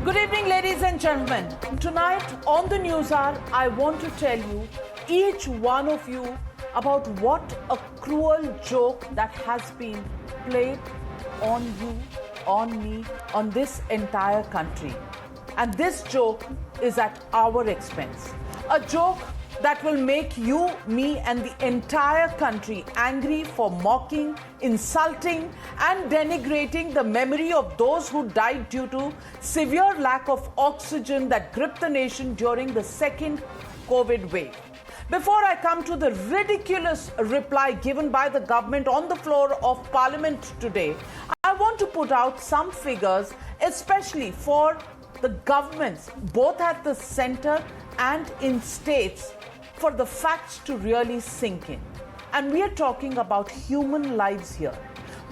Good evening, ladies and gentlemen. Tonight on the News Hour, I want to tell you, each one of you, about what a cruel joke that has been played on you, on me, on this entire country. And this joke is at our expense. A joke that will make you, me, and the entire country angry for mocking, insulting, and denigrating the memory of those who died due to severe lack of oxygen that gripped the nation during the second COVID wave. Before I come to the ridiculous reply given by the government on the floor of Parliament today, I want to put out some figures, especially for the governments, both at the center and in states, for the facts to really sink in. And we are talking about human lives here.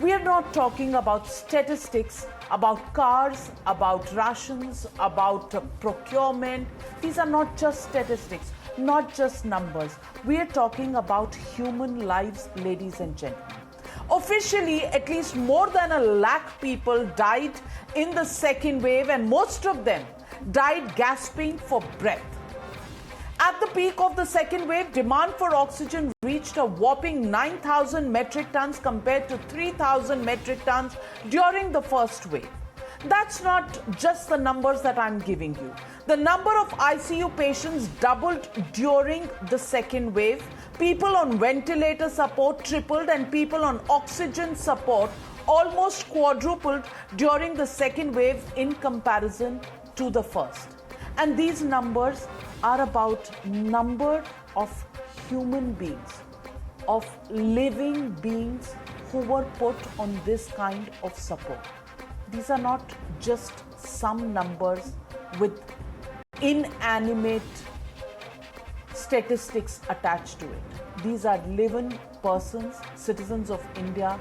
We are not talking about statistics, about cars, about rations, about procurement. These are not just statistics, not just numbers. We are talking about human lives, ladies and gentlemen. Officially, at least more than 1 lakh people died in the second wave, and most of them died gasping for breath. At the peak of the second wave, demand for oxygen reached a whopping 9,000 metric tons compared to 3,000 metric tons during the first wave. That's not just the numbers that I'm giving you. The number of ICU patients doubled during the second wave. People on ventilator support tripled, and people on oxygen support almost quadrupled during the second wave in comparison to the first. And these numbers are about number of human beings, of living beings who were put on this kind of support. These are not just some numbers with inanimate statistics attached to it. These are living persons, citizens of India,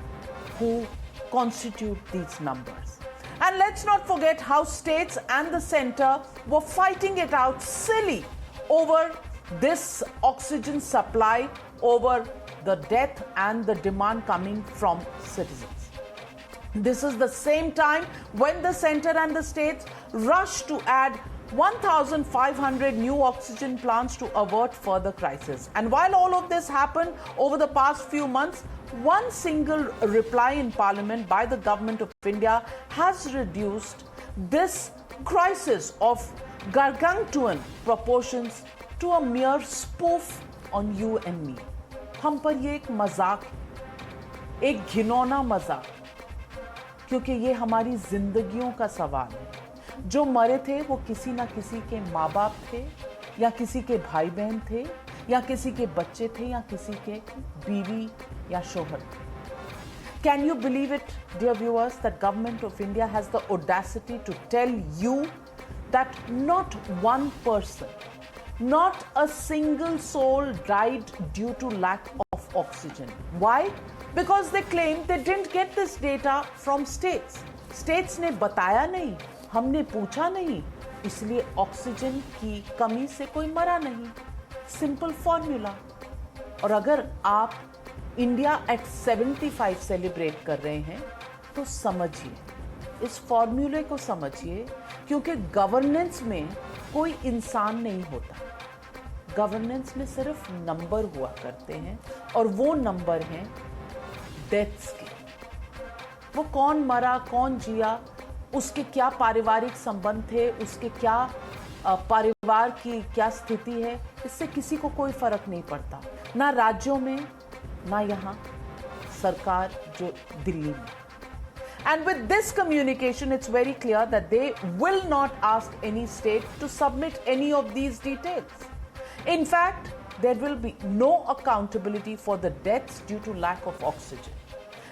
who constitute these numbers. And let's not forget how states and the center were fighting it out silly over this oxygen supply, over the death and the demand coming from citizens. This is the same time when the center and the states rushed to add 1,500 new oxygen plants to avert further crisis. And while all of this happened over the past few months, one single reply in Parliament by the Government of India has reduced this crisis of gargantuan proportions to a mere spoof on you and me. हम पर ये एक मजाक, एक घिनौना मजाक, क्योंकि ये हमारी जिंदगियों का सवाल है। जो मरे थे वो किसी ना किसी के माँ बाप थे, या किसी के भाई बहन थे, या किसी के बच्चे थे, या किसी के बीवी या शोहर थे। Can you believe it, dear viewers, that Government of India has the audacity to tell you that not one person, not a single soul died due to lack of oxygen. Why? Because they claim they didn't get this data from states. States ने बताया नहीं, हमने पूछा नहीं, इसलिए oxygen की कमी से कोई मरा नहीं. Simple formula. और अगर आप इंडिया एट 75 सेलिब्रेट कर रहे हैं तो समझिए, इस फॉर्मूले को समझिए, क्योंकि गवर्नेंस में कोई इंसान नहीं होता. गवर्नेंस में सिर्फ नंबर हुआ करते हैं, और वो नंबर हैं डेथ्स के. वो कौन मरा, कौन जिया, उसके क्या पारिवारिक संबंध थे, उसके क्या परिवार की क्या स्थिति है, इससे किसी को कोई फर्क नहीं पड़ता, ना राज्यों में, ना यहाँ सरकार जो दिल्ली में. And with this communication, it's very clear that they will not ask any state to submit any of these details. In fact, there will be no accountability for the deaths due to lack of oxygen.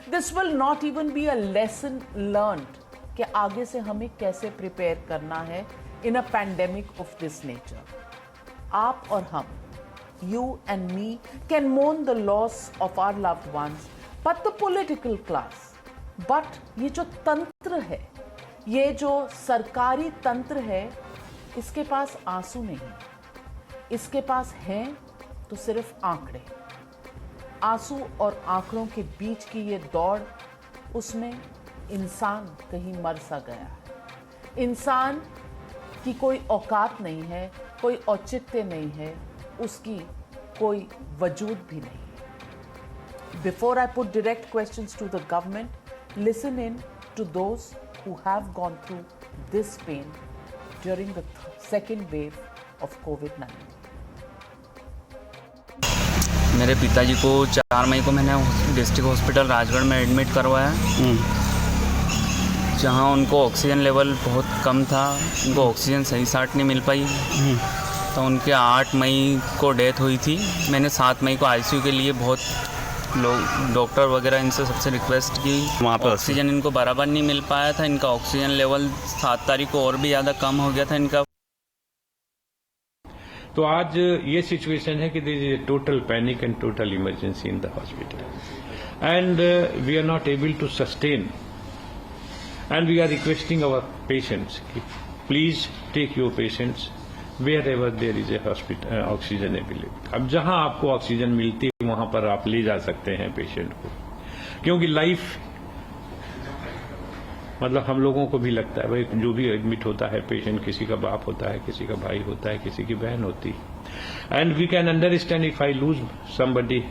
This will not even be a lesson learned कि आगे से हमें कैसे prepare करना है in a pandemic of this nature. आप और हम, you and me, can mourn the loss of our loved ones, but the political class, but ये जो तंत्र है, ये जो सरकारी तंत्र है, इसके पास आंसू नहीं, इसके पास हैं तो सिर्फ आंकड़े. आंसू और आंकड़ों के बीच की ये दौड़, उसमें इंसान कहीं मर सा गया है. इंसान की कोई औकात नहीं है, कोई औचित्य नहीं है, उसकी कोई वजूद भी नहीं है। Before I put direct questions to the government, listen in to those who have gone through this pain during the second wave of COVID-19. मेरे पिताजी को 4 मई को मैंने डिस्ट्रिक्ट हॉस्पिटल राजगढ़ में एडमिट करवाया, जहां उनको ऑक्सीजन लेवल बहुत कम था, उनको ऑक्सीजन सही साट नहीं मिल पाई, तो उनके 8 मई को डेथ हुई थी। मैंने 7 मई को आईसीयू के लिए बहुत लोग डॉक्टर वगैरह इनसे सबसे रिक्वेस्ट की, वहाँ पर ऑक्सीजन इनको बराबर नहीं मिल पाया था। इनका ऑक्सीजन लेवल 7 तारीख को और भी ज़्यादा कम हो गया था इनका। तो आज ये सिचुएशन है कि there is a total panic and total emergency in the hospital and we are not able to sustain and we are requesting our patients कि please take your patients wherever there is a hospital oxygen available. अब जहां आपको oxygen मिलती है वहां पर आप ले जा सकते हैं पेशेंट को, क्योंकि लाइफ मतलब हम लोगों को भी लगता है भाई, जो भी एडमिट होता है पेशेंट, किसी का बाप होता है, किसी का भाई होता है, किसी की बहन होती है, and we can understand if I lose somebody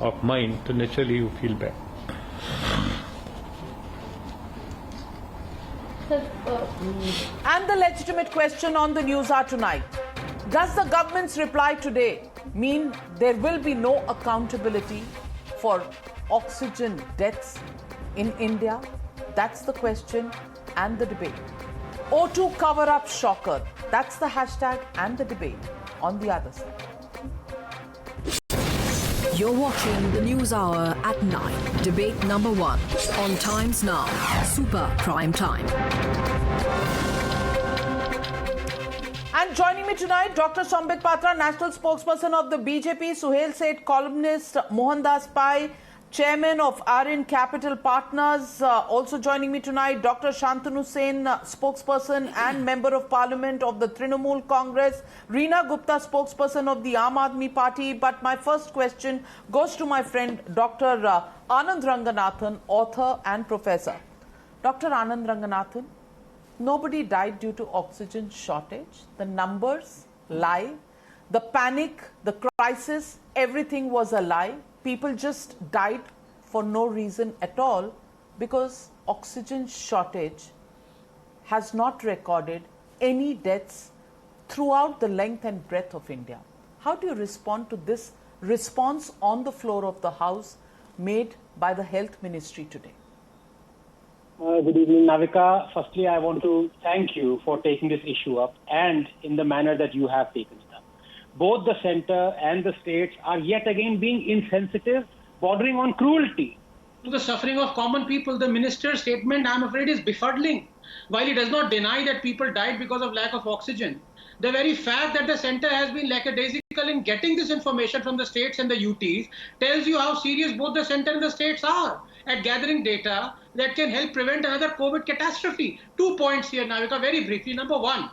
of mind तो naturally you feel bad. And the legitimate question on the news are tonight. Does the government's reply today mean there will be no accountability for oxygen deaths in India? That's the question and the debate. O2 cover-up shocker. That's the hashtag and the debate on the other side. You're watching the News Hour at 9. Debate number 1 on Times Now. Super Prime Time. And joining me tonight, Dr. Sambit Patra, national spokesperson of the BJP, Suhail Seth, columnist, Mohandas Pai, chairman of Aryan Capital Partners. Also joining me tonight, Dr. Shantanu Sen, spokesperson and member of parliament of the Trinamool Congress, Reena Gupta, spokesperson of the Aam Aadmi Party. But my first question goes to my friend, Dr. Anand Ranganathan, author and professor. Dr. Anand Ranganathan, nobody died due to oxygen shortage. The numbers lie. The panic, the crisis, everything was a lie. People just died for no reason at all because oxygen shortage has not recorded any deaths throughout the length and breadth of India. How do you respond to this response on the floor of the House made by the Health Ministry today? Good evening, Navika. Firstly, I want to thank you for taking this issue up and in the manner that you have taken it up. Both the centre and the states are yet again being insensitive, bordering on cruelty to the suffering of common people. The minister's statement, I'm afraid, is befuddling. While he does not deny that people died because of lack of oxygen, the very fact that the centre has been lackadaisical in getting this information from the states and the UTs tells you how serious both the centre and the states are at gathering data that can help prevent another COVID catastrophe. 2 points here, Navika, very briefly. Number one,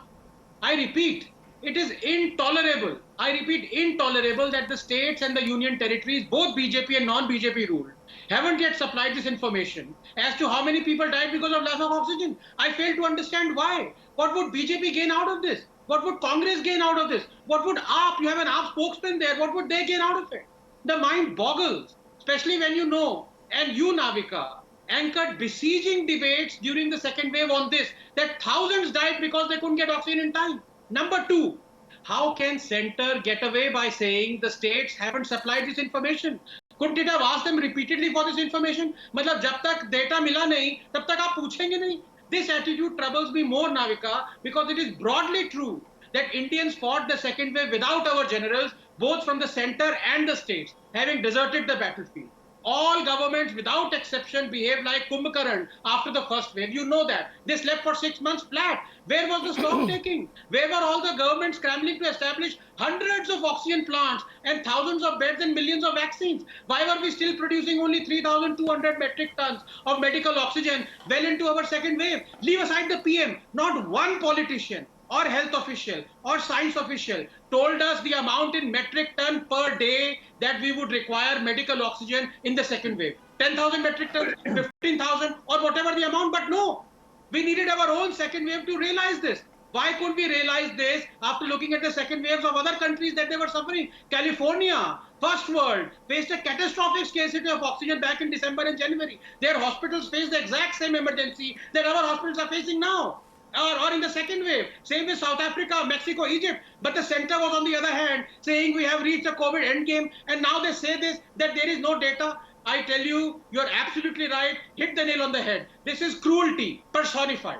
I repeat, it is intolerable. I repeat, intolerable that the states and the union territories, both BJP and non-BJP ruled, haven't yet supplied this information as to how many people died because of lack of oxygen. I fail to understand why. What would BJP gain out of this? What would Congress gain out of this? What would AAP, you have an AAP spokesman there, what would they gain out of it? The mind boggles, especially when you know, and you, Navika, anchored besieging debates during the second wave on this, that thousands died because they couldn't get oxygen in time. Number two, how can centre get away by saying the states haven't supplied this information? Couldn't it have asked them repeatedly for this information? मतलब जब तक data मिला नहीं, तब तक आप पूछेंगे नहीं. This attitude troubles me more, Navika, because it is broadly true that Indians fought the second wave without our generals, both from the centre and the states, having deserted the battlefield. All governments, without exception, behaved like Kumbhakaran after the first wave. You know that. They slept for 6 months flat. Where was the stock taking? Where were all the governments scrambling to establish hundreds of oxygen plants and thousands of beds and millions of vaccines? Why were we still producing only 3,200 metric tons of medical oxygen well into our second wave? Leave aside the PM. Not one politician or health official or science official told us the amount in metric ton per day that we would require medical oxygen in the second wave. 10,000 metric tons, 15,000 or whatever the amount, but no. We needed our own second wave to realize this. Why couldn't we realize this after looking at the second waves of other countries that they were suffering? California, first world, faced a catastrophic scarcity of oxygen back in December and January. Their hospitals faced the exact same emergency that our hospitals are facing now. Or in the second wave. Same with South Africa, Mexico, Egypt. But the center was on the other hand saying we have reached a COVID endgame, and now they say this, that there is no data. I tell you, you're absolutely right. Hit the nail on the head. This is cruelty personified.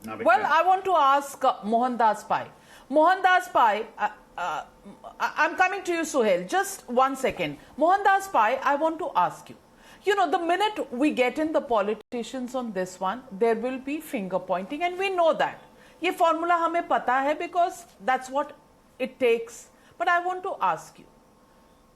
Well, I want to ask Mohandas Pai. Mohandas Pai, I'm coming to you, Suhail. Just 1 second. Mohandas Pai, I want to ask you. You know, the minute we get in the politicians on this one, there will be finger pointing, and we know that. Ye formula hame pata hai because that's what it takes. But I want to ask you.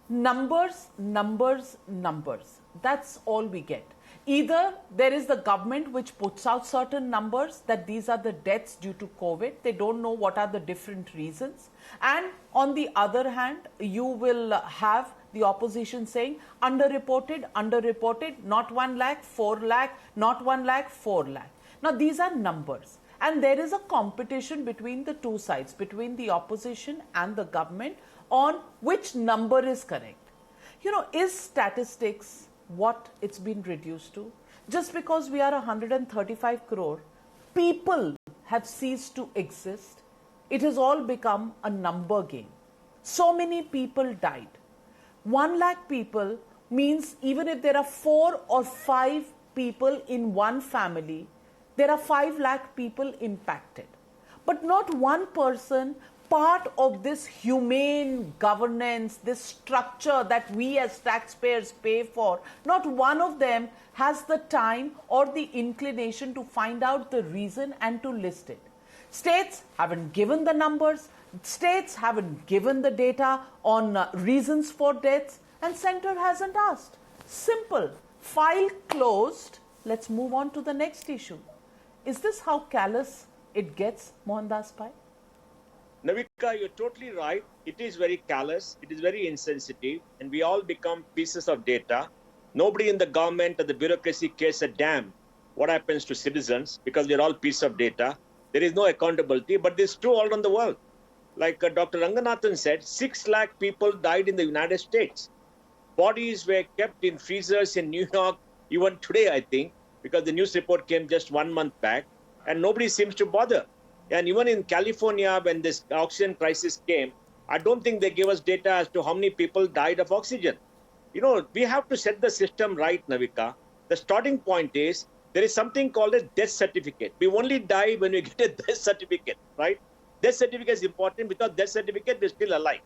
Numbers, numbers, numbers. That's all we get. Either there is the government which puts out certain numbers that these are the deaths due to COVID. They don't know what are the different reasons. And on the other hand, you will have the opposition saying underreported, underreported, not 1 lakh, 4 lakh, not 1 lakh, 4 lakh. Now these are numbers. And there is a competition between the two sides, between the opposition and the government on which number is correct. You know, is statistics what it's been reduced to? Just because we are 135 crore, people have ceased to exist. It has all become a number game. So many people died. 1 lakh people means even if there are 4 or 5 people in one family, there are 5 lakh people impacted. But not one person part of this humane governance, this structure that we as taxpayers pay for, not one of them has the time or the inclination to find out the reason and to list it. States haven't given the numbers, states haven't given the data on reasons for deaths, and center hasn't asked. Simple. File closed. Let's move on to the next issue. Is this how callous it gets, Mohandas Pai? Navika, you're totally right. It is very callous. It is very insensitive. And we all become pieces of data. Nobody in the government or the bureaucracy cares a damn what happens to citizens because we're all pieces of data. There is no accountability. But this is true all around the world. Like Dr. Ranganathan said, 6 lakh people died in the United States. Bodies were kept in freezers in New York, even today, I think, because the news report came just 1 month back. And nobody seems to bother. And even in California, when this oxygen crisis came, I don't think they gave us data as to how many people died of oxygen. You know, we have to set the system right, Navika. The starting point is there is something called a death certificate. We only die when we get a death certificate, right? Death certificate is important because death certificate we're still alive.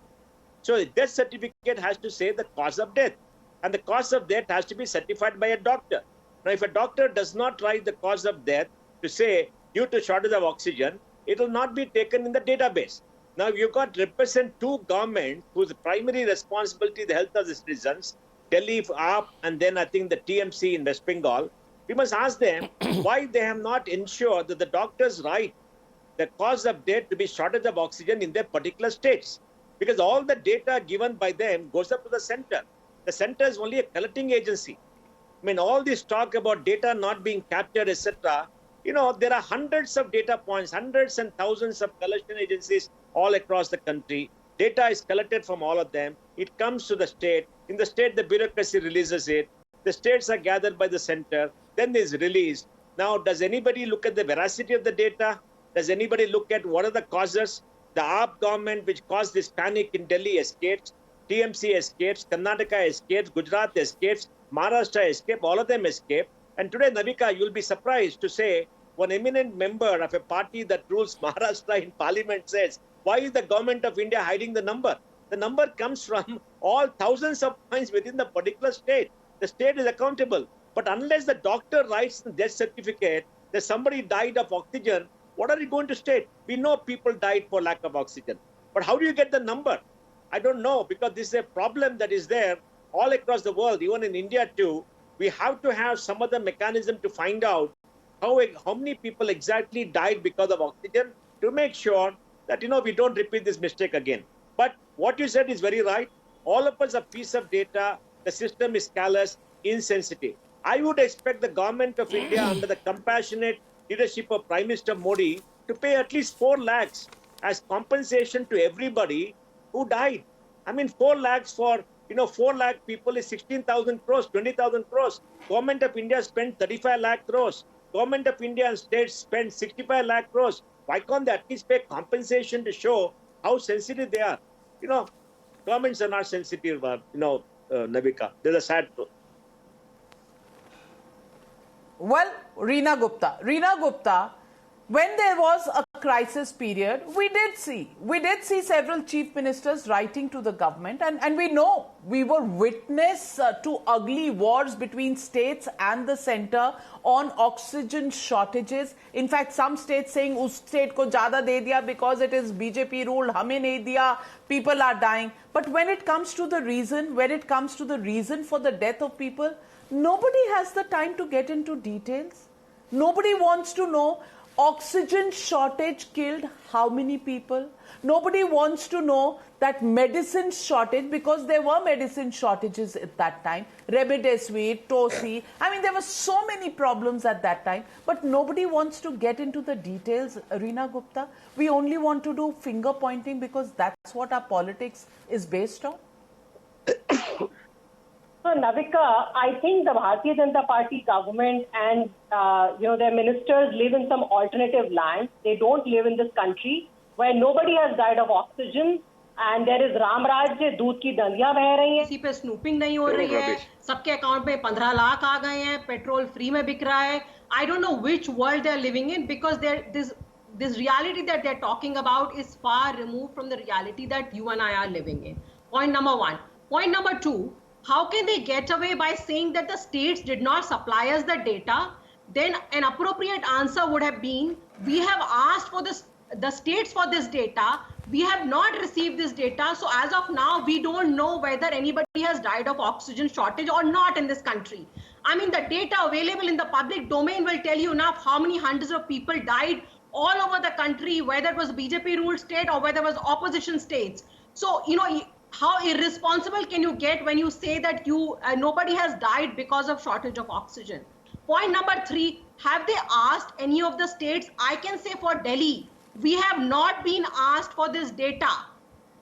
So the death certificate has to say the cause of death. And the cause of death has to be certified by a doctor. Now, if a doctor does not write the cause of death to say due to shortage of oxygen, it will not be taken in the database. Now, you've got represent 2 governments whose primary responsibility is the health of the citizens, Delhi, AAP, and then I think the TMC in West Bengal. We must ask them why they have not ensured that the doctors write the cause of death to be shortage of oxygen in their particular states. Because all the data given by them goes up to the center. The center is only a collecting agency. I mean, all this talk about data not being captured, etc., you know, there are hundreds of data points, hundreds and thousands of collection agencies all across the country. Data is collected from all of them. It comes to the state. In the state, the bureaucracy releases it. The states are gathered by the center. Then it is released. Now, does anybody look at the veracity of the data? Does anybody look at what are the causes? The AAP government, which caused this panic in Delhi, escapes. TMC escapes. Karnataka escapes. Gujarat escapes. Maharashtra escapes. All of them escape. And today, Navika, you'll be surprised to say, one eminent member of a party that rules Maharashtra in parliament says, why is the government of India hiding the number? The number comes from all thousands of points within the particular state. The state is accountable. But unless the doctor writes the death certificate that somebody died of oxygen, what are you going to state? We know people died for lack of oxygen. But how do you get the number? I don't know, because this is a problem that is there all across the world, even in India too. We have to have some other mechanism to find out how many people exactly died because of oxygen to make sure that, you know, we don't repeat this mistake again. But what you said is very right. All of us are piece of data. The system is callous, insensitive. I would expect the government of India under the compassionate leadership of Prime Minister Modi to pay at least 4 lakhs as compensation to everybody who died. I mean, 4 lakhs for 4 lakh people is 16,000 crores, 20,000 crores. Government of India spent 35 lakh crores. Government of India and states spent 65 lakh crores. Why can't they at least pay compensation to show how sensitive they are? Governments are not sensitive, Navika. There's a sad truth. Well, Reena Gupta, when there was a crisis period, we did see several chief ministers writing to the government, and we know we were witness to ugly wars between states and the center on oxygen shortages. In fact, some states saying us state ko zyada de diya because it is BJP ruled, hame nahi diya, people are dying. But when it comes to the reason for the death of people, nobody has the time to get into details. Nobody wants to know oxygen shortage killed how many people. Nobody wants to know that medicine shortage, because there were medicine shortages at that time. Remdesivir, Tosi. I mean, there were so many problems at that time. But nobody wants to get into the details, Reena Gupta. We only want to do finger pointing because that's what our politics is based on. So, Navika, I think the Bharatiya Janata Party government and their ministers live in some alternative land. They don't live in this country where nobody has died of oxygen, and there is Ram Rajya, दूध की दलियां बह रही हैं, किसी पे snooping नहीं हो रही है, सबके अकाउंट में 15 लाख आ गए हैं, पेट्रोल फ्री में बिक रहा है. I don't know which world they are living in, because this reality that they're talking about is far removed from the reality that you and I are living in. Point number one. Point number two. How can they get away by saying that the states did not supply us the data? Then an appropriate answer would have been, we have asked for the states for this data. We have not received this data. So as of now, we don't know whether anybody has died of oxygen shortage or not in this country. I mean, the data available in the public domain will tell you enough how many hundreds of people died all over the country, whether it was BJP ruled state or whether it was opposition states. So, how irresponsible can you get when you say that nobody has died because of shortage of oxygen? Point number 3, have they asked any of the states? I can say for Delhi, we have not been asked for this data.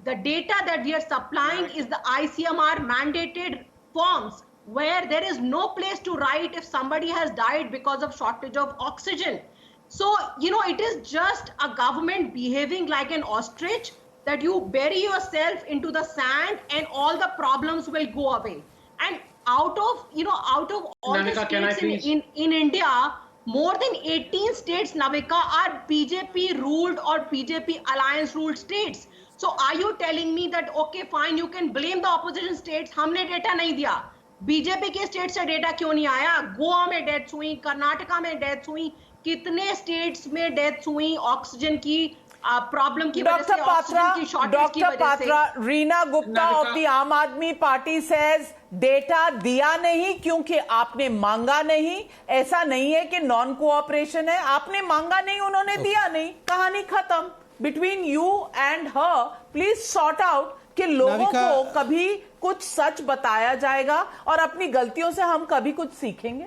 The data that we are supplying is the ICMR mandated forms where there is no place to write if somebody has died because of shortage of oxygen. So, it is just a government behaving like an ostrich, that you bury yourself into the sand and all the problems will go away. And out of all Navika, the states in India, more than 18 states, Navika, are BJP ruled or BJP alliance ruled states. So are you telling me that, okay, fine, you can blame the opposition states, हमने data नहीं दिया. BJP के state से data क्यों नहीं आया? गोवा में deaths हुई, कर्नाटका में डेथ्स हुई, कितने स्टेट्स में डेथ्स हुई ऑक्सीजन की प्रॉब्लम की वजह से, ऑक्सीजन की शॉर्टेज की वजह से. Dr. Patra, Reena Gupta of the Aam Aadmi Party says data दिया नहीं क्योंकि आपने मांगा नहीं. ऐसा नहीं है कि नॉन कोऑपरेशन है, आपने मांगा नहीं, उन्होंने दिया नहीं, कहानी खत्म. Between you and her, please sort out कि लोगों को कभी कुछ सच बताया जाएगा और अपनी गलतियों से हम कभी कुछ सीखेंगे.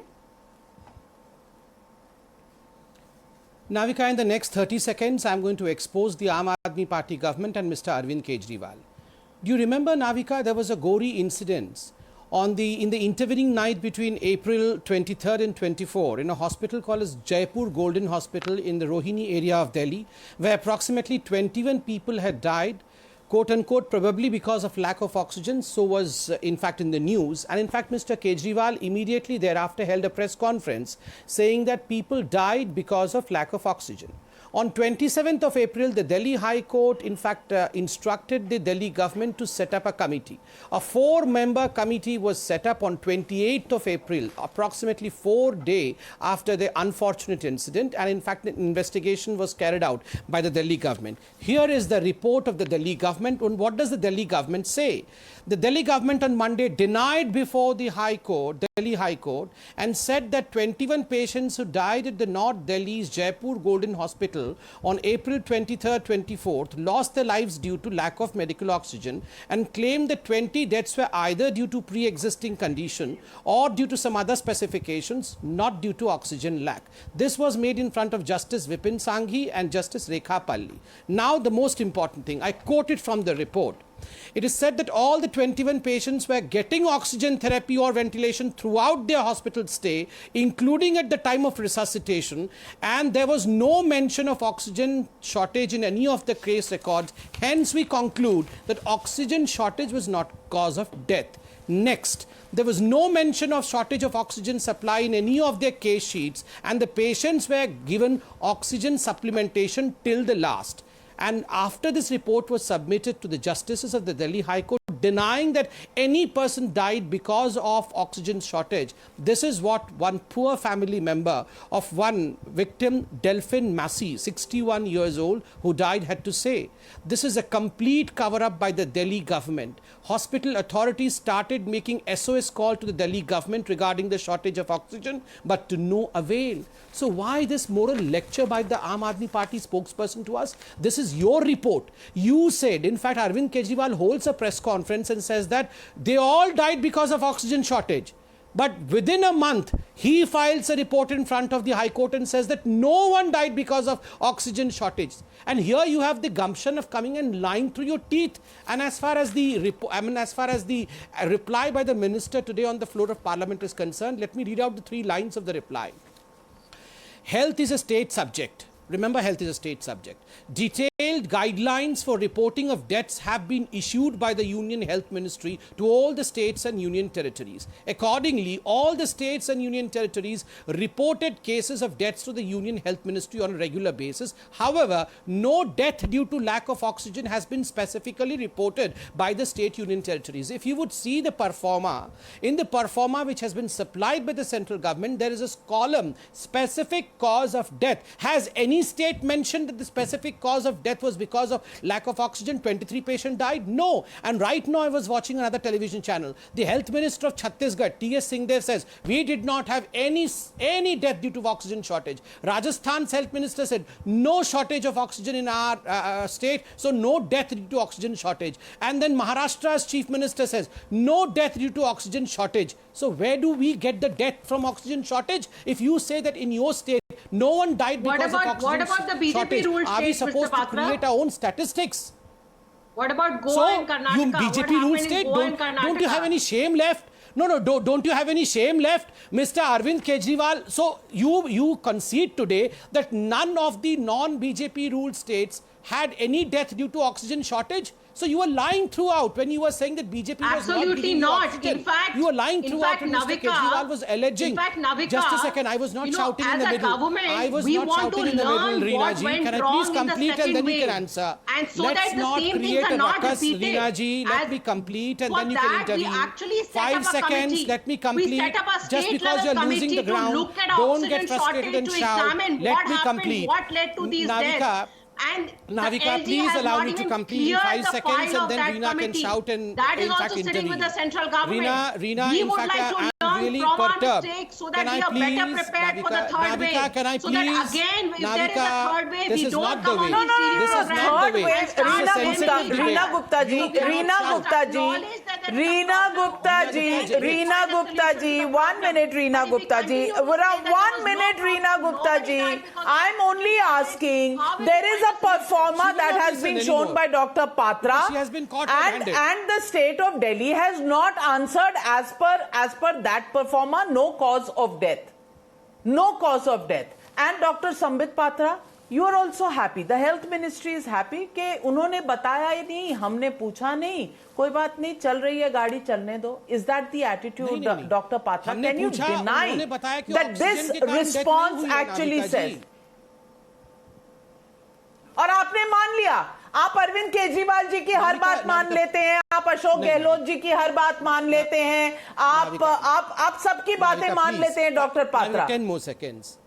Navika, in the next 30 seconds, I'm going to expose the Aam Aadmi Party government and Mr. Arvind Kejriwal. Do you remember, Navika, there was a gory incident in the intervening night between April 23rd and 24 in a hospital called as Jaipur Golden Hospital in the Rohini area of Delhi, where approximately 21 people had died, quote unquote, probably because of lack of oxygen. So was in fact in the news. And in fact, Mr. Kejriwal immediately thereafter held a press conference saying that people died because of lack of oxygen. On 27th of April, the Delhi High Court, in fact, instructed the Delhi government to set up a committee. A 4-member committee was set up on 28th of April, approximately 4 days after the unfortunate incident. And in fact, an investigation was carried out by the Delhi government. Here is the report of the Delhi government. And what does the Delhi government say? The Delhi government on Monday denied before the Delhi High Court, and said that 21 patients who died at the North Delhi's Jaipur Golden Hospital hospital on April 23rd, 24th lost their lives due to lack of medical oxygen and claimed that 20 deaths were either due to pre-existing condition or due to some other specifications, not due to oxygen lack. This was made in front of Justice Vipin Sanghi and Justice Rekha Palli. Now the most important thing, I quoted from the report. It is said that all the 21 patients were getting oxygen therapy or ventilation throughout their hospital stay, including at the time of resuscitation, and there was no mention of oxygen shortage in any of the case records. Hence, we conclude that oxygen shortage was not cause of death. Next, there was no mention of shortage of oxygen supply in any of their case sheets, and the patients were given oxygen supplementation till the last. And after this report was submitted to the justices of the Delhi High Court denying that any person died because of oxygen shortage, this is what one poor family member of one victim, Delphine Massey, 61 years old, who died, had to say. This is a complete cover-up by the Delhi government. Hospital authorities started making SOS call to the Delhi government regarding the shortage of oxygen, but to no avail. So why this moral lecture by the Aam Aadmi Party spokesperson to us? This is your report. You said, in fact, Arvind Kejriwal holds a press conference and says that they all died because of oxygen shortage. But within a month, he files a report in front of the High Court and says that no one died because of oxygen shortage. And here you have the gumption of coming and lying through your teeth. And as far as the reply by the minister today on the floor of Parliament is concerned, let me read out the 3 lines of the reply. Health is a state subject. Remember, health is a state subject. Detailed guidelines for reporting of deaths have been issued by the Union Health Ministry to all the states and union territories. Accordingly, all the states and union territories reported cases of deaths to the Union Health Ministry on a regular basis. However, no death due to lack of oxygen has been specifically reported by the state union territories. If you would see the performa, in the performa which has been supplied by the central government, there is a column, specific cause of death. Has any state mentioned that the specific cause of death was because of lack of oxygen? 23 patients died? No. And right now I was watching another television channel. The health minister of Chhattisgarh, T.S. Singdev, says we did not have any death due to oxygen shortage. Rajasthan's health minister said no shortage of oxygen in our state, so no death due to oxygen shortage. And then Maharashtra's chief minister says no death due to oxygen shortage. So where do we get the death from oxygen shortage? If you say that in your state no one died because of oxygen what about the BJP shortage, ruled are we states, supposed Mr. to create our own statistics? What about Goa and Karnataka? You BJP ruled state, don't you have any shame left? No, don't you have any shame left, Mr. Arvind Kejriwal? So you concede today that none of the non-BJP ruled states had any death due to oxygen shortage? So you were lying throughout when you were saying that BJP Absolutely was not. Absolutely not. In fact, you were lying throughout when Mr. Kejriwal was alleging. In fact, Navika, just a second, I was not shouting in the middle. I was not shouting in the middle, Reena ji. Can I please complete and then you can answer? And so Let's that the not same create things a are not ruckus, repeated. Reena ji. Let me complete and then you can intervene. 5 seconds, let me complete. We set up a Just because you're losing the ground, don't get frustrated and shout. Let me complete. What led to these deaths? And Navika, please allow me to complete in 5 seconds and then Reena can shout and that is in also fact sitting intervene. with the central government. Reena, we in would fact, like to I'm learn really from our perturbed. mistakes so Can that I we are please, better prepared for the third Navika, wave. can I so please, that again, if there is a third wave, this we is don't not the come way. on these This is serious not the programs way. and start This is a blaming sensitive each debate. other. Reena Gupta ji, 1 minute, Reena Gupta ji. 1 minute, Reena Gupta ji. I'm only asking, there is a performer that has been shown by Dr. Patra, She has been caught and red-handed. the state of Delhi has not answered as per that performer, no cause of death. No cause of death. And Dr. Sambit Patra, you are also happy. The health ministry is happy कि उन्होंने बताया ही नहीं, हमने पूछा नहीं, कोई बात नहीं, चल रही है गाड़ी, चलने दो. Is that the attitude, नहीं. Dr. Patra? हमने Can you पूछा, deny उन्होंने बताया कि that this ऑक्सीजन के कारण डेथ response नहीं हुई है, actually नाविका says? जी. और आपने मान लिया, आप अरविंद केजरीवाल जी की हर बात मान लेते हैं, आप अशोक गहलोत जी की हर बात मान लेते हैं, आप सबकी बातें मान लेते हैं, doctor Patra. 10 more seconds.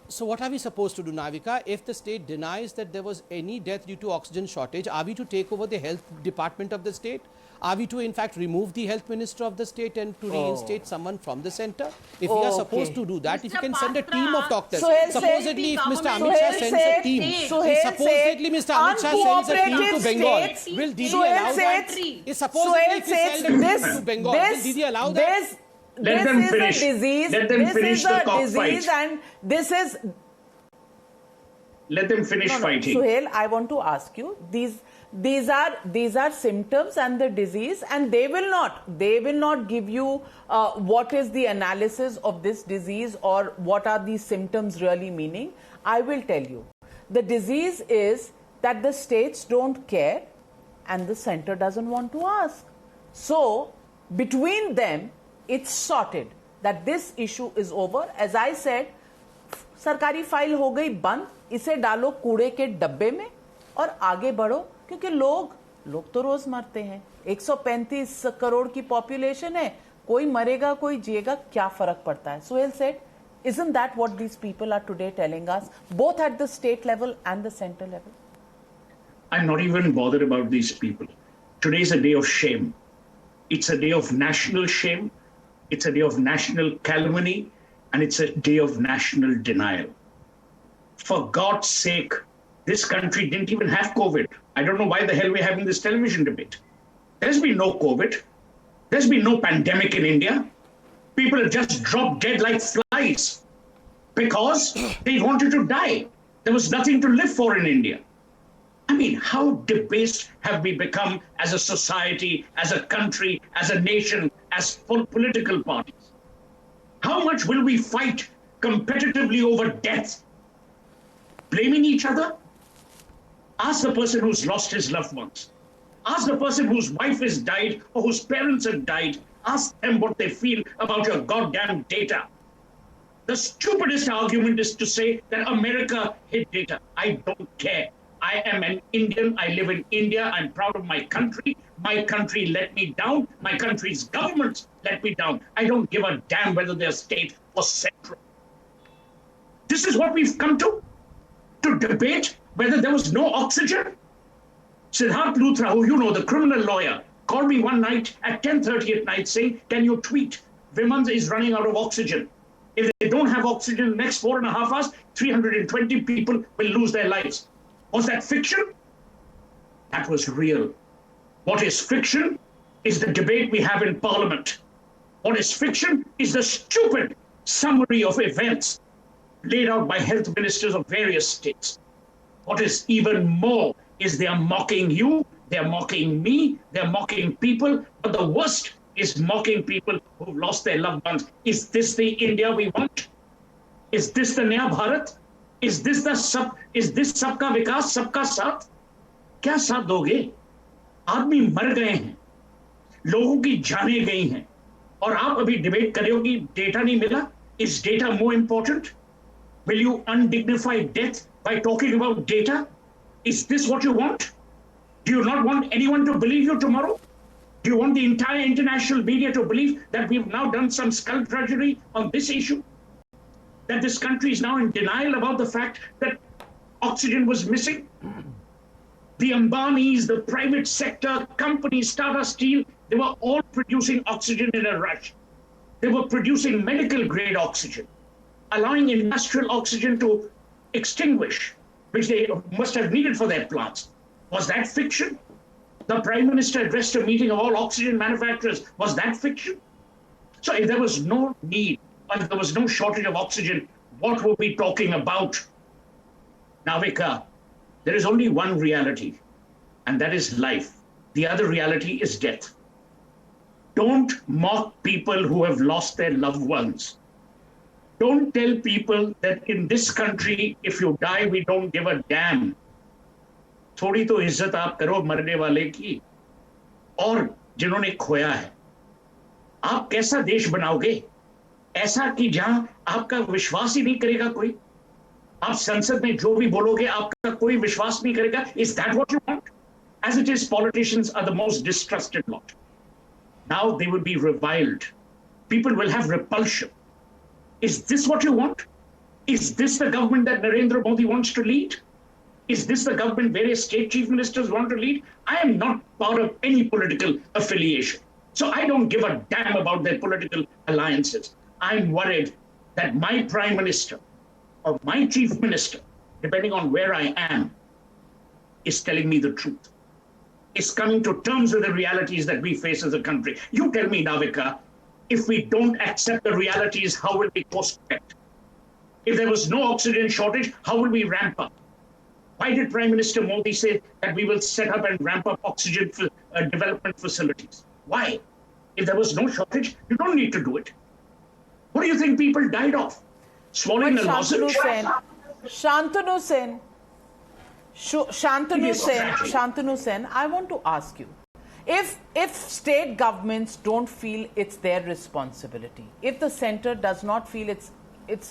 So what are we supposed to do, Navika? If the state denies that there was any death due to oxygen shortage, are we to take over the health department of the state? Are we to in fact remove the health minister of the state and to reinstate someone from the center? If we are supposed to do that, if you can send a team of doctors. Supposedly if Mr. Amit Shah sends a team, supposedly Mr. Amit Shah sends a team to Bengal, will Didi allow that? Supposedly if he sends a team to Bengal, will Didi allow that? Let them finish. Let them finish the cockfight. And this is. Let them finish fighting. Suhail, I want to ask you, these are symptoms and the disease, and they will not give you what is the analysis of this disease or what are these symptoms really meaning. I will tell you. The disease is that the states don't care and the center doesn't want to ask. So between them, it's sorted that this issue is over. As I said, सरकारी file हो गई बंद, इसे डालो कूड़े के डब्बे में और आगे बढ़ो, क्योंकि लोग तो रोज मरते हैं. 135 करोड़ की पॉपुलेशन है, कोई मरेगा कोई जिएगा, क्या फर्क पड़ता है? Suhail said, isn't that what these people are today telling us, both at the state level and the center level? I'm not even bothered about these people. Today is a day of shame. It's a day of national shame. It's a day of national calumny, and it's a day of national denial. For God's sake, this country didn't even have COVID. I don't know why the hell we're having this television debate. There's been no COVID. There's been no pandemic in India. People have just dropped dead like flies because they wanted to die. There was nothing to live for in India. I mean, how debased have we become as a society, as a country, as a nation, as political parties? How much will we fight competitively over death? Blaming each other? Ask the person who's lost his loved ones. Ask the person whose wife has died or whose parents have died. Ask them what they feel about your goddamn data. The stupidest argument is to say that America hid data. I don't care. I am an Indian. I live in India. I'm proud of my country. My country let me down. My country's government let me down. I don't give a damn whether they're state or central. This is what we've come to debate whether there was no oxygen. Siddharth Luthra, who you know, the criminal lawyer, called me one night at 10:30 at night saying, can you tweet, Viman is running out of oxygen. If they don't have oxygen in the next 4.5 hours, 320 people will lose their lives. Was that fiction? That was real. What is fiction is the debate we have in Parliament. What is fiction is the stupid summary of events laid out by health ministers of various states. What is even more is they are mocking you, they are mocking me, they are mocking people, but the worst is mocking people who've lost their loved ones. Is this the India we want? Is this the Naya Bharat? Is this सबका विकास सबका साथ? क्या साथ दोगे? आदमी मर गए हैं, लोगों की जानें गई हैं, और आप अभी डिबेट कर रहे हो कि डेटा नहीं मिला? Is data more important? Will you undignify death by talking about data? Is this what you want? Do you not want anyone to believe you tomorrow? Do you want the entire international media to believe that we've now done some skullduggery on this issue? That this country is now in denial about the fact that oxygen was missing? The Ambanis, the private sector companies, Tata Steel, they were all producing oxygen in a rush. They were producing medical grade oxygen, allowing industrial oxygen to extinguish, which they must have needed for their plants. Was that fiction? The Prime Minister addressed a meeting of all oxygen manufacturers. Was that fiction? So if there was no need, or if there was no shortage of oxygen, what were we talking about? Navika, there is only one reality, and that is life. The other reality is death. Don't mock people who have lost their loved ones. Don't tell people that in this country, if you die, we don't give a damn. थोड़ी तो इज्जत आप करो मरने वाले की और जिन्होंने खोया है. आप कैसा देश बनाओगे? ऐसा कि जहां आपका विश्वास ही नहीं करेगा कोई. आप संसद में जो भी बोलोगे आपका कोई विश्वास नहीं करेगा. Is that what you want? As it is, politicians are the most distrusted lot. Now they will be reviled. People will have repulsion. Is this what you want? Is this the government that Narendra Modi wants to lead? Is this the government various state chief ministers want to lead? I am not part of any political affiliation. So I don't give a damn about their political alliances. I'm worried that my prime minister or my chief minister, depending on where I am, is telling me the truth. Is coming to terms with the realities that we face as a country. You tell me, Navika, if we don't accept the realities, how will we course correct? If there was no oxygen shortage, how will we ramp up? Why did Prime Minister Modi say that we will set up and ramp up oxygen development facilities? Why? If there was no shortage, you don't need to do it. What do you think people died of? Swallowing the lozenge? Shantanu Sen, I want to ask you, if state governments don't feel it's their responsibility, if the centre does not feel it's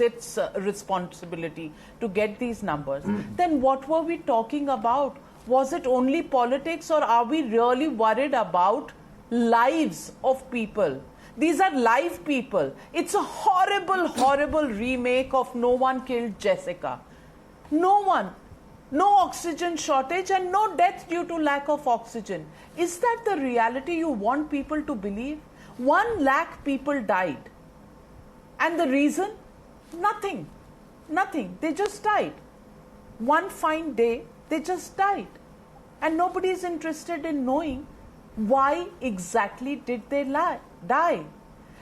its responsibility to get these numbers, then what were we talking about? Was it only politics, or are we really worried about lives of people? These are live people. It's a horrible, horrible remake of No One Killed Jessica. No one. No oxygen shortage and no death due to lack of oxygen. Is that the reality you want people to believe? 1 lakh people died. And the reason? Nothing. Nothing. They just died. One fine day, they just died. And nobody is interested in knowing why exactly did they die.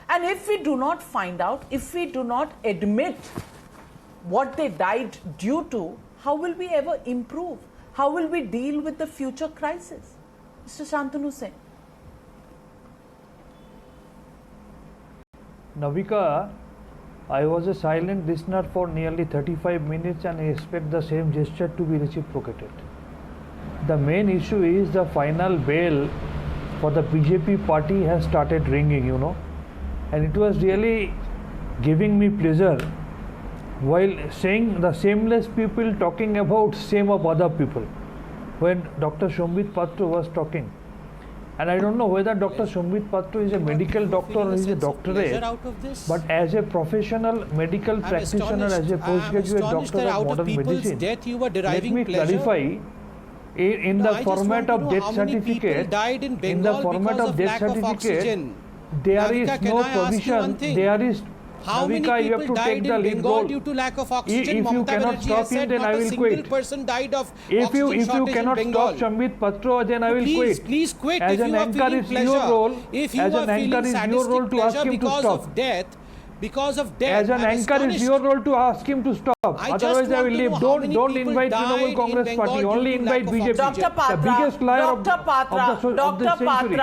And if we do not find out, if we do not admit what they died due to, how will we ever improve? How will we deal with the future crisis? Mr. Shantanu Sen. Navika, I was a silent listener for nearly 35 minutes and I expect the same gesture to be reciprocated. The main issue is the final bell for the BJP party has started ringing, and it was really giving me pleasure while saying the shameless people talking about shame of other people when Dr. Sambit Patra was talking. And I don't know whether Dr. Sambit Patra is a medical doctor or is a doctorate, but as a professional medical practitioner, as a postgraduate doctor of modern medicine, let me clarify, in the format of death certificate, there is no provision, there is How many Navika, you people have to died take the in lead Bengal role. due to lack of oxygen? If you cannot stop him, then I will quit. Not a single person died of If oxygen you shortage cannot in Bengal. stop Sambit Patra, then I will quit. Please quit. As If an you are anchor, feeling it's your pleasure, role. if you As are an anchor, feeling it's your role sadistic to ask pleasure him to stop. because of death, As an I'm anchor, it's astonished. your role to ask him to stop. I just Otherwise, I want will to leave. know how many Don't people invite died Trinamool in Congress Bengal party. due Only to invite lack of BJP. Dr. Patra, The biggest liar of the century.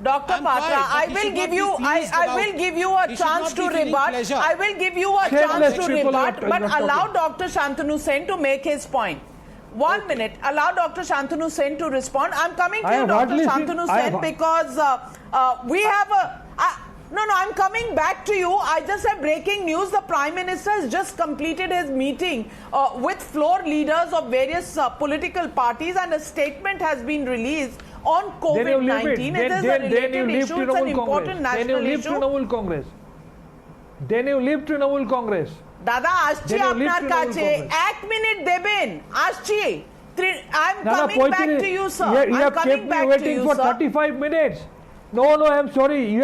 Dr. Patra, I will give you a chance to rebut. I will give you a chance to rebut, but allow Dr. Shantanu Sen to make his point. 1 minute. Allow Dr. Shantanu Sen to respond. I'm coming to you, Dr. Shantanu Sen, because we have a... I'm coming back to you. I just have breaking news. The Prime Minister has just completed his meeting with floor leaders of various political parties, and a statement has been released on COVID-19. It is a related issue. It's an important national issue. Then you leave Trinamool Congress. Dada, আসছি আপনার কাছে 1 minute দেবেন আসছি I'm coming back to you, sir. You have kept me waiting for 35 minutes. No, I'm sorry. You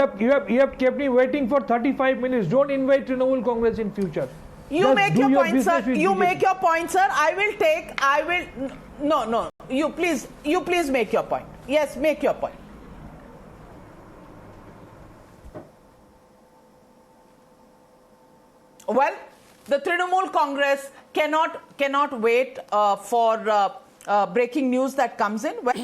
have kept me waiting for 35 minutes. Don't invite Trinamool Congress in future. You make your point, sir. You make your point, sir. No. You please make your point. Yes, make your point. Well, the Trinamool Congress cannot wait for breaking news that comes in. Well,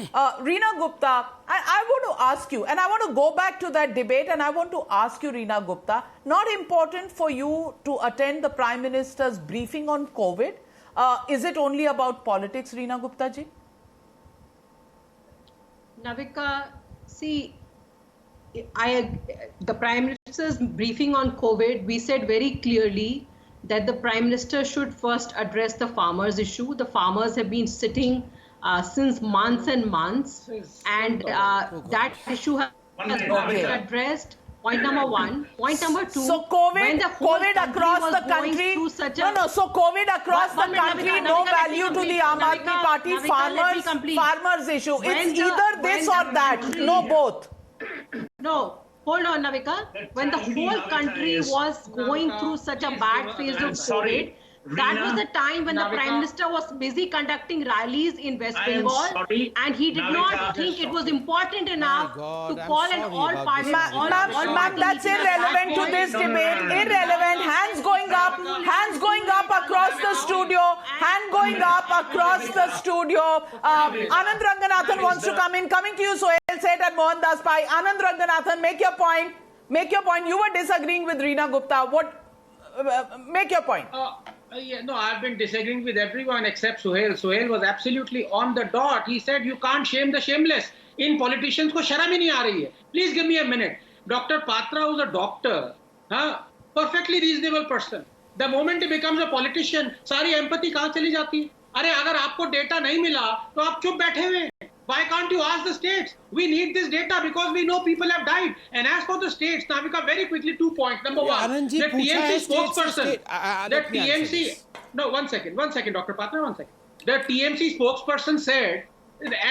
Reena Gupta, I want to ask you, and I want to go back to that debate, and I want to ask you, Reena Gupta, not important for you to attend the Prime Minister's briefing on COVID? Is it only about politics, Reena Gupta ji? Navika, see, the Prime Minister's briefing on COVID, we said very clearly that the Prime Minister should first address the farmers' issue. The farmers have been sitting since months and months, and that issue has not been addressed. Point number one. Point number two. So when COVID, the whole COVID country across was the going country. through such No, a- no. So COVID across One the minute, country, Navika, no Navika, let me value to complete. the Aam Aadmi Navika, Party. Navika, let me complete. Farmers issue. When It's the- either this when or the that. country- No, both. No, hold on, Navika. When the tragedy, whole Navika, country is- was going Navika, through such a please bad give phase her- of sorry, COVID, that Reena, was the time when the Navika. Prime Minister was busy conducting rallies in West I am Bengal, sorry, and he did Navika, not think it was important enough God, to I'm call an sorry all about party. this, Ma'am, that's irrelevant to this debate. Irrelevant. Hands going up. Hands going up across the studio. Hand going up across the studio. Anand Ranganathan wants to come in. Coming to you, Sohail Seth and Mohan Das Pai. Anand Ranganathan, make your point. Make your point. You were disagreeing with Reena Gupta. What? Make your point. Yeah, no, I've been disagreeing with everyone except Sohail. Sohail was absolutely on the dot. He said you can't shame the shameless. In politicians को शर्म ही नहीं आ रही है. Please give me a minute. Dr. Patra was a doctor, perfectly reasonable person. The moment he becomes a politician, सारी empathy कहाँ चली जाती है? अरे अगर आपको डेटा नहीं मिला तो आप चुप बैठे हुए हैं. Why can't you ask the states? We need this data because we know people have died. And as for the states, Navika, very quickly 2 points. Number one, Anandji, the पूछा है TMC states से spokesperson, state- the let me answer TMC, this. no, one second, Dr. Patra, 1 second. The TMC spokesperson said,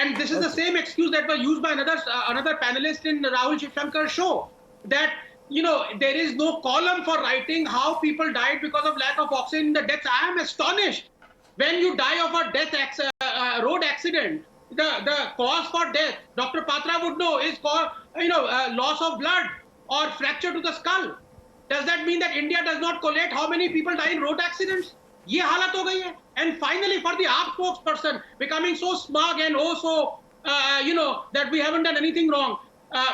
and this is the same excuse that was used by another panelist in Rahul Shivshankar's show, that there is no column for writing how people died because of lack of oxygen in the deaths. I am astonished. When you die of a road accident, the cause for death, Dr. Patra would know, is loss of blood or fracture to the skull. Does that mean that India does not collate how many people die in road accidents? ये हालत हो गई है. And finally, for the AAP spokesperson becoming so smug and that we haven't done anything wrong.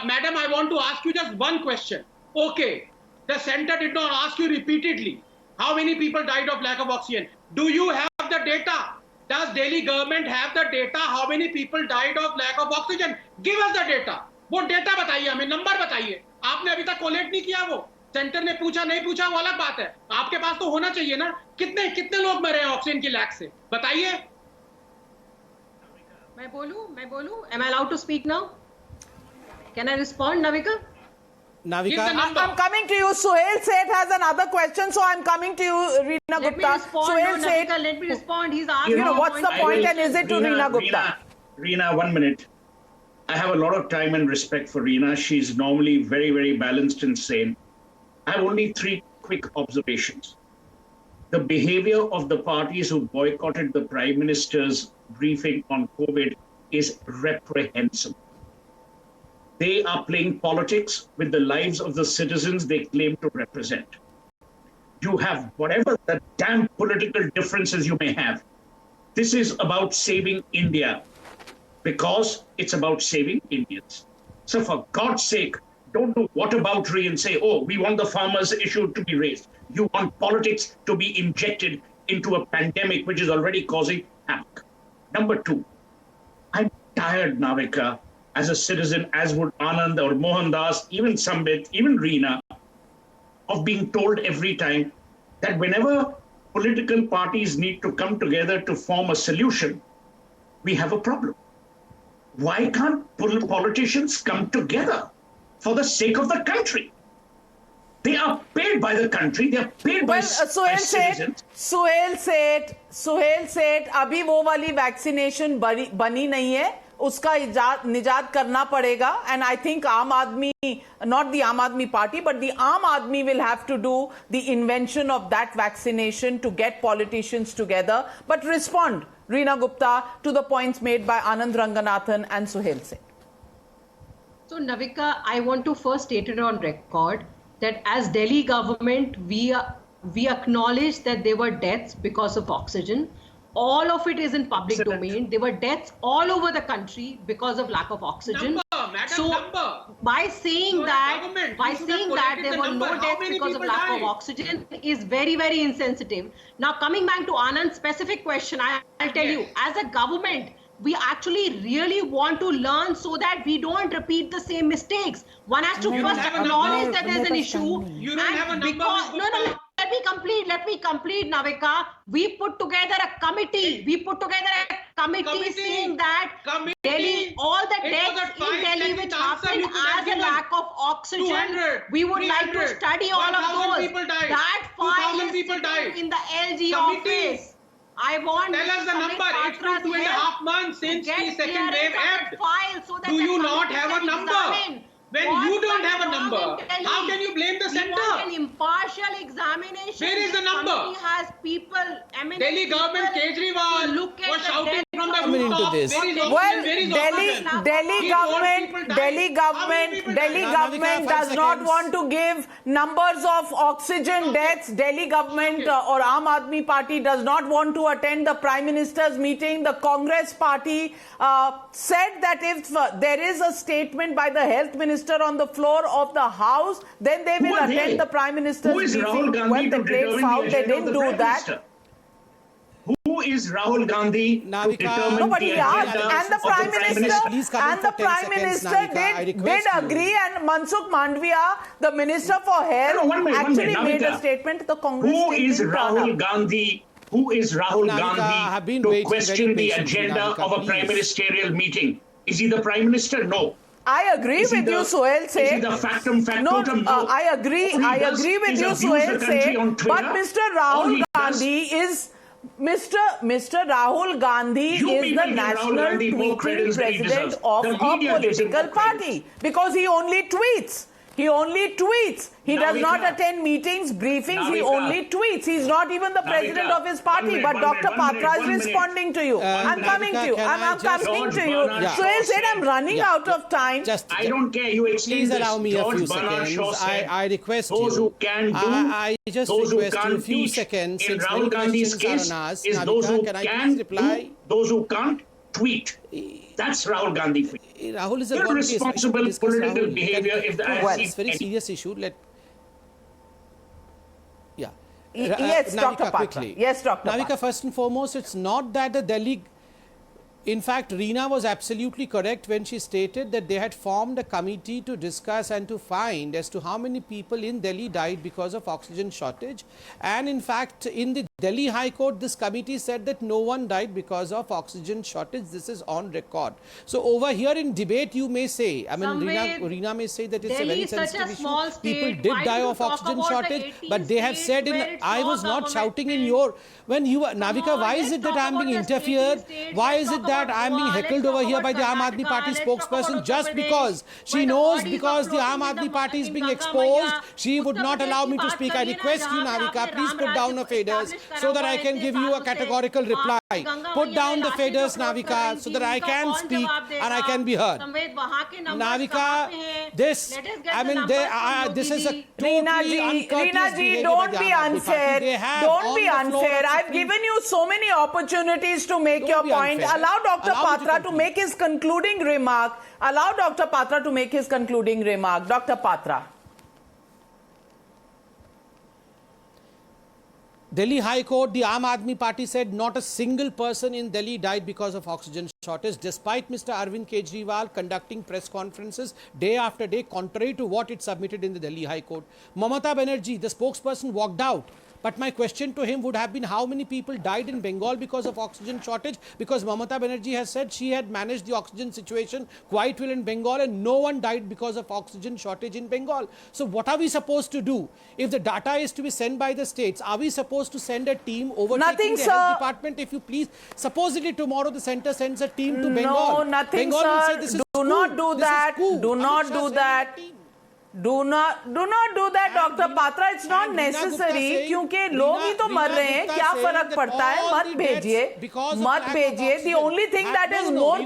Madam, I want to ask you just one question. Okay, the center did not ask you repeatedly how many people died of lack of oxygen. Do you have the data? Does Delhi government have the data? How many people died of lack of oxygen? Give us the data. वो data बताइए हमें, number बताइए. आपने अभी तक collect नहीं किया वो. सेंटर ने पूछा नहीं पूछा वो अलग बात है. आपके पास तो होना चाहिए ना. कितने लोग मरे हैं ऑक्सीजन की लैक से? बताइए. मैं बोलूं? Am I allowed to speak now? Can I respond, Navika? Navika, I'm coming to you. Suhail Seth has another question, so I'm coming to you, Reena Let me Gupta. respond. Suhail No, Seth, Navika, let me respond. He's asked you know, me what's the point and is it to Reena Gupta? Reena, 1 minute. I have a lot of time and respect for Reena. She's normally very, very balanced and sane. I have only 3 quick observations. The behavior of the parties who boycotted the Prime Minister's briefing on COVID is reprehensible. They are playing politics with the lives of the citizens they claim to represent. You have whatever the damn political differences you may have. This is about saving India because it's about saving Indians. So for God's sake, don't do whataboutery and say, oh, we want the farmers' issue to be raised. You want politics to be injected into a pandemic which is already causing havoc. Number 2, I'm tired, Navika, as a citizen, as would Anand or Mohan Das, even Sambit, even Reena, of being told every time that whenever political parties need to come together to form a solution, we have a problem. Why can't politicians come together for the sake of the country? They are paid by the country, they are paid by citizens. Suhail Seth, अभी वो वाली vaccination बनी नहीं है. उसका निजात करना पड़ेगा. And I think Aam Aadmi, not the Aam Aadmi Party, but the Aam Aadmi will have to do the invention of that vaccination to get politicians together. But respond, Reena Gupta, to the points made by Anand Ranganathan and Suhail Seth. So, Navika, I want to first state it on record that as Delhi government, we acknowledge that there were deaths because of oxygen. All of it is in public domain. There were deaths all over the country because of lack of oxygen. By saying that there were no deaths because of lack of oxygen is very, very insensitive. Now, coming back to Anand's specific question, I'll tell you, as a government, we actually really want to learn so that we don't repeat the same mistakes. One has to first acknowledge that there's an issue. You don't have a number. Let me complete, Navika. We put together a committee. Saying that Delhi, all the deaths in Delhi which happened as a lack of oxygen, we would like to study all of those. That file is in the LG office. I want tell us the number. It's been 2.5 months since the second wave ebbed. So do you not have a number? When you don't have a number, how can you blame the center? An impartial examination. Where is the number? Has people, Delhi government, Kejriwal was shouting from the rooftop. Well, Delhi government does not want to give numbers of oxygen deaths. Delhi government or Aam Aadmi Party does not want to attend the Prime Minister's meeting. The Congress Party said that if there is a statement by the Health Minister on the floor of the House, then they will attend the Prime Minister's meeting. When the great foul, they didn't do that. Who is Rahul Gandhi to determine Nobody the asked, agenda and the Prime Minister did agree, and Mansukh Mandviya, the Minister for Health, actually made a statement. The Congress Who is Rahul Gandhi? Who is Rahul Gandhi to question the agenda of a prime ministerial meeting? Is he the Prime Minister? No. I agree with you, Sohail said. Is he the factum factotum? No, I agree with you, Sohail said. But Mr. Rahul Gandhi is Mr. Rahul Gandhi is the national tweeting president of a political party because he only tweets. He does not attend meetings, briefings. He only tweets. He's not even the president of his party. But Dr. Patra is responding to you. I'm coming to you. I'm coming to you. Sohail said I'm running out of time. I don't care. You explain Please allow me a few seconds. I request you. Those who can do, I just those who request you a can't few teach. seconds. In Rahul Gandhi's case, is those who can do, those who can't tweet. That's Rahul Gandhi. Rahul is a irresponsible political behavior. If the it's a very serious issue. Yes, Dr. Patra. Yes, Dr. Navika, first and foremost, it's not that the Delhi. In fact, Reena was absolutely correct when she stated that they had formed a committee to discuss and to find as to how many people in Delhi died because of oxygen shortage. And in fact, in the Delhi High Court, this committee said that no one died because of oxygen shortage. This is on record. So over here in debate, you may say, I mean, Reena may say that it's a very sensitive issue. People did die of oxygen shortage, but they have said, I was not shouting in your, when you were, Navika, why is it that I'm being interfered? Why is it that I'm being heckled over here by the Aam Aadmi Party spokesperson just because she knows because the Aam Aadmi Party is being exposed, she would not allow me to speak. I request you, Navika, please put down the faders so that I can give you a categorical reply. Put down the faders, Navika, so that I can speak and I can be heard. Navika, this, I mean, this is a totally Reena ji, don't be unfair. Don't be unfair. I've given you so many opportunities to make your point. Allow Dr. Patra to make his concluding remark. Dr. Patra. Delhi High Court, the Aam Aadmi Party said not a single person in Delhi died because of oxygen shortage, despite Mr. Arvind Kejriwal conducting press conferences day after day, contrary to what it submitted in the Delhi High Court. Mamata Banerjee, the spokesperson, walked out. But my question to him would have been how many people died in Bengal because of oxygen shortage? Because Mamata Banerjee has said she had managed the oxygen situation quite well in Bengal and no one died because of oxygen shortage in Bengal. So what are we supposed to do? If the data is to be sent by the states, are we supposed to send a team overtaking the health department? If you please, supposedly tomorrow the centre sends a team to Bengal. No, nothing, Bengal sir. Will say, this is do not do that. Do not do that. Do not do that, Dr. Patra. It's not necessary क्योंकि लोग ही तो मर रहे हैं. क्या फर्क पड़ता है? मत भेजिए. The only thing that is more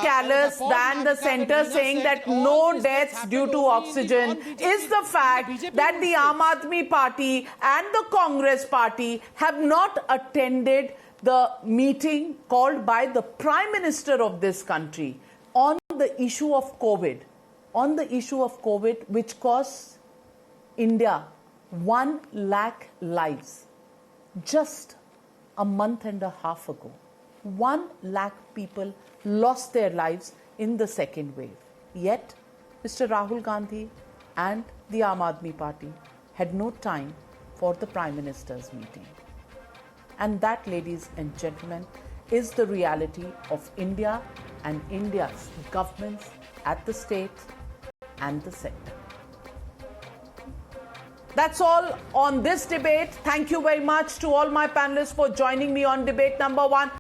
callous, than the centre saying that no deaths due to oxygen is the fact that the Aam Aadmi Party and the Congress Party have not attended the meeting called by the Prime Minister of this country on the issue of COVID, which cost India 1 lakh lives just a month and a half ago. 1 lakh people lost their lives in the second wave. Yet, Mr. Rahul Gandhi and the Aam Aadmi Party had no time for the Prime Minister's meeting. And that, ladies and gentlemen, is the reality of India and India's governments at the state and the center. That's all on this debate. Thank you very much to all my panelists for joining me on debate number 1.